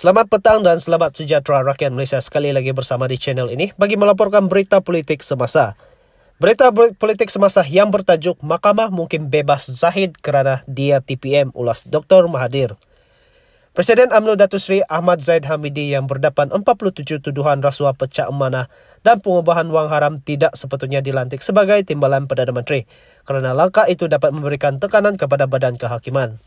Selamat petang dan selamat sejahtera rakyat Malaysia, sekali lagi bersama di channel ini bagi melaporkan berita politik semasa. Berita politik semasa yang bertajuk Mahkamah mungkin bebas Zahid kerana dia TPM, ulas Dr. Mahathir. Presiden UMNO Datuk Seri Ahmad Zahid Hamidi yang berdepan 47 tuduhan rasuah pecah amanah dan pengubahan wang haram tidak sepatutnya dilantik sebagai timbalan Perdana Menteri kerana langkah itu dapat memberikan tekanan kepada Badan Kehakiman.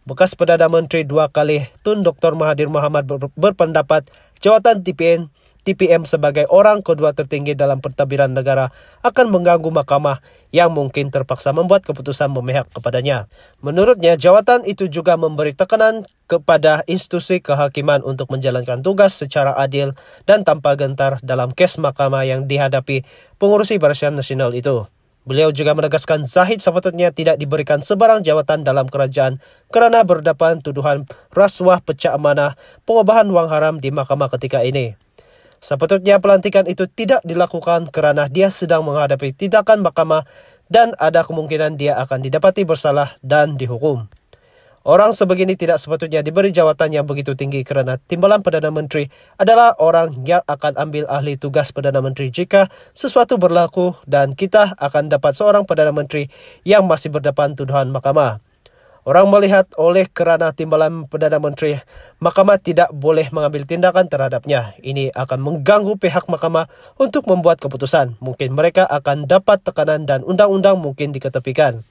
Bekas Perdana Menteri 2 kali Tun Dr. Mahathir Mohamad berpendapat jawatan TPM sebagai orang kedua tertinggi dalam pentadbiran negara akan mengganggu mahkamah yang mungkin terpaksa membuat keputusan memihak kepadanya. Menurutnya, jawatan itu juga memberi tekanan kepada institusi kehakiman untuk menjalankan tugas secara adil dan tanpa gentar dalam kes mahkamah yang dihadapi pengurusi Barisan Nasional itu. Beliau juga menegaskan Zahid sepatutnya tidak diberikan sebarang jawatan dalam kerajaan kerana berdepan tuduhan rasuah pecah amanah pengubahan wang haram di mahkamah ketika ini. Sepatutnya pelantikan itu tidak dilakukan kerana dia sedang menghadapi tindakan mahkamah dan ada kemungkinan dia akan didapati bersalah dan dihukum. Orang sebegini tidak sepatutnya diberi jawatan yang begitu tinggi kerana timbalan Perdana Menteri adalah orang yang akan ambil ahli tugas Perdana Menteri jika sesuatu berlaku dan kita akan dapat seorang Perdana Menteri yang masih berdepan tuduhan mahkamah. Orang melihat oleh kerana timbalan Perdana Menteri, mahkamah tidak boleh mengambil tindakan terhadapnya. Ini akan mengganggu pihak mahkamah untuk membuat keputusan. Mungkin mereka akan dapat tekanan dan undang-undang mungkin diketepikan.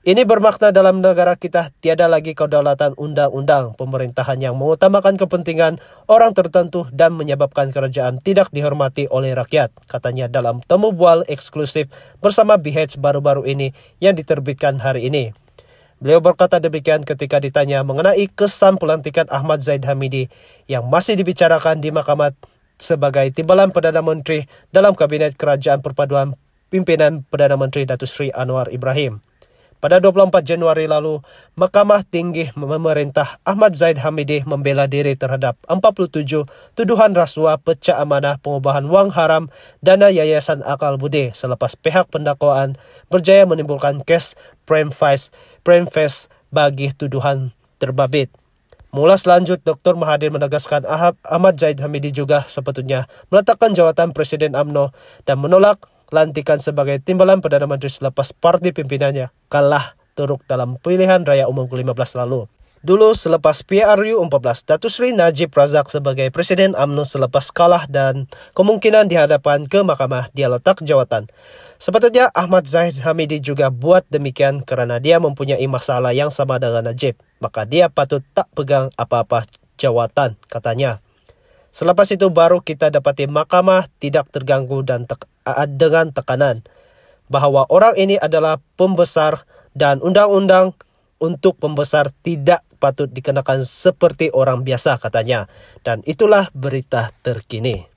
Ini bermakna dalam negara kita tiada lagi kedaulatan undang-undang, pemerintahan yang mengutamakan kepentingan orang tertentu dan menyebabkan kerajaan tidak dihormati oleh rakyat, katanya dalam temu bual eksklusif bersama BH baru-baru ini yang diterbitkan hari ini. Beliau berkata demikian ketika ditanya mengenai kesan pelantikan Ahmad Zahid Hamidi yang masih dibicarakan di mahkamah sebagai timbalan Perdana Menteri dalam Kabinet Kerajaan Perpaduan pimpinan Perdana Menteri Datuk Seri Anwar Ibrahim. Pada 24 Januari lalu, Mahkamah Tinggi memerintah Ahmad Zahid Hamidi membela diri terhadap 47 tuduhan rasuah pecah amanah pengubahan wang haram dana Yayasan Akal Budi selepas pihak pendakwaan berjaya menimbulkan kes prima facie bagi tuduhan terbabit. Mulas lanjut, Dr. Mahathir menegaskan Ahmad Zahid Hamidi juga sepatutnya meletakkan jawatan Presiden UMNO dan menolak lantikan sebagai timbalan Perdana Menteri selepas parti pimpinannya kalah teruk dalam pilihan raya umum ke-15 lalu. Dulu selepas PRU 14, Datuk Seri Najib Razak sebagai Presiden UMNO selepas kalah dan kemungkinan dihadapan ke mahkamah, dia letak jawatan. Sepatutnya Ahmad Zahid Hamidi juga buat demikian kerana dia mempunyai masalah yang sama dengan Najib. Maka dia patut tak pegang apa-apa jawatan, katanya. Selepas itu baru kita dapati mahkamah tidak terganggu dan dengan tekanan bahawa orang ini adalah pembesar dan undang-undang untuk pembesar tidak patut dikenakan seperti orang biasa, katanya. Dan itulah berita terkini.